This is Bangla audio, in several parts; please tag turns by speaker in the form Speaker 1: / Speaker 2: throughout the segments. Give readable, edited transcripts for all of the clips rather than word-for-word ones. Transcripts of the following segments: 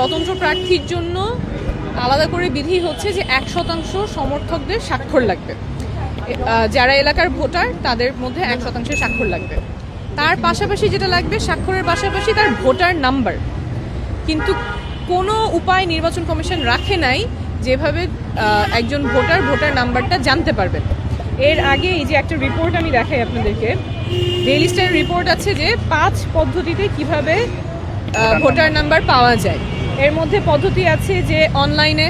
Speaker 1: স্বতন্ত্র প্রার্থীর জন্য আলাদা করে বিধি হচ্ছে যে 1% সমর্থকদের স্বাক্ষর লাগবে। যারা এলাকার ভোটার তাদের মধ্যে 1% স্বাক্ষর লাগবে। তার পাশাপাশি যেটা লাগবে, স্বাক্ষরের পাশাপাশি তার ভোটার নাম্বার। কিন্তু কোনো উপায় নির্বাচন কমিশন রাখে নাই যেভাবে একজন ভোটার নাম্বারটা জানতে পারবেন। এর আগে এই যে একটা রিপোর্ট আমি দেখাই আপনাদেরকে, ডেইলি স্টারের রিপোর্ট আছে যে 5 পদ্ধতিতে কিভাবে ভোটার নাম্বার পাওয়া যায়। এর মধ্যে পদ্ধতি আছে যে অনলাইনে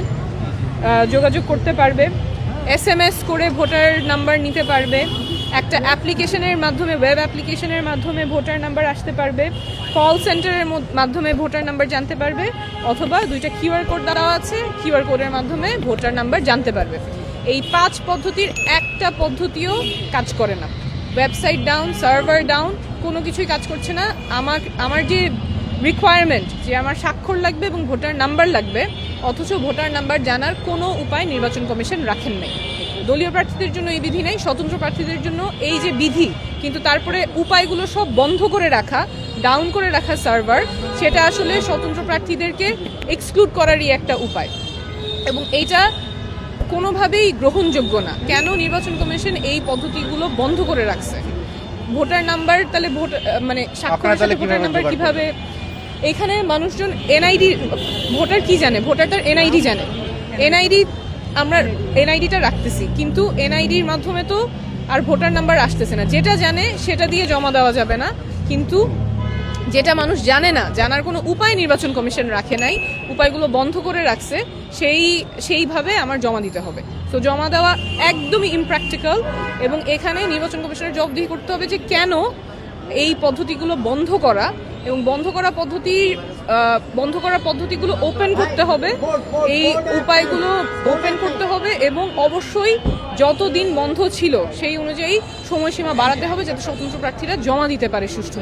Speaker 1: যোগাযোগ করতে পারবে, SMS করে ভোটার নাম্বার নিতে পারবে, একটা অ্যাপ্লিকেশনের মাধ্যমে, ওয়েব অ্যাপ্লিকেশনের মাধ্যমে ভোটার নাম্বার আসতে পারবে, কল সেন্টারের মাধ্যমে ভোটার নাম্বার জানতে পারবে, অথবা 2টা QR কোড দেওয়া আছে, QR কোডের মাধ্যমে ভোটার নাম্বার জানতে পারবে। এই 5 পদ্ধতির একটা পদ্ধতিও কাজ করে না। ওয়েবসাইট ডাউন, সার্ভার ডাউন, কোনো কিছুই কাজ করছে না। আমার যে রিকোয়ারমেন্ট যে আমার স্বাক্ষর লাগবে এবং ভোটার নাম্বার লাগবে, অথচ ভোটার নাম্বার জানার কোনো উপায় নির্বাচন কমিশন রাখেন নাই। দলীয় প্রার্থীদের জন্য এই বিধি নেই, স্বতন্ত্র প্রার্থীদের জন্য এই যে বিধি, কিন্তু তারপরে উপায়গুলো সব বন্ধ করে রাখা, ডাউন করে রাখা সার্ভার, সেটা আসলে স্বতন্ত্র প্রার্থীদেরকে এক্সক্লুড করারই একটা উপায়, এবং এইটা কোনোভাবেই গ্রহণযোগ্য না। কেন নির্বাচন কমিশন এই পদ্ধতিগুলো বন্ধ করে রাখছে? ভোটার নাম্বার তাহলে স্বাক্ষরের সাথে ভোটার নাম্বার কিভাবে? এখানে মানুষজন এনআইডি, ভোটার কি জানে? ভোটার তার এনআইডি জানে। আমরা এনআইডিটা রাখতেছি, কিন্তু এনআইডির মাধ্যমে তো আর ভোটার নাম্বার আসতেছে না। যেটা জানে সেটা দিয়ে জমা দেওয়া যাবে না, কিন্তু যেটা মানুষ জানে না, জানার কোনো উপায় নির্বাচন কমিশন রাখে নাই, উপায়গুলো বন্ধ করে রাখছে, সেইভাবে আমার জমা দিতে হবে। তো জমা দেওয়া একদমই ইমপ্র্যাকটিক্যাল, এবং এখানে নির্বাচন কমিশনের জবাবদিহি করতে হবে যে কেন এই পদ্ধতিগুলো বন্ধ করা, এবং বন্ধ করা পদ্ধতিগুলো ওপেন করতে হবে, এই উপায়গুলো ওপেন করতে হবে, এবং অবশ্যই যতদিন বন্ধ ছিল সেই অনুযায়ী সময়সীমা বাড়াতে হবে যাতে স্বতন্ত্র প্রার্থীরা জমা দিতে পারে সুষ্ঠুভাবে।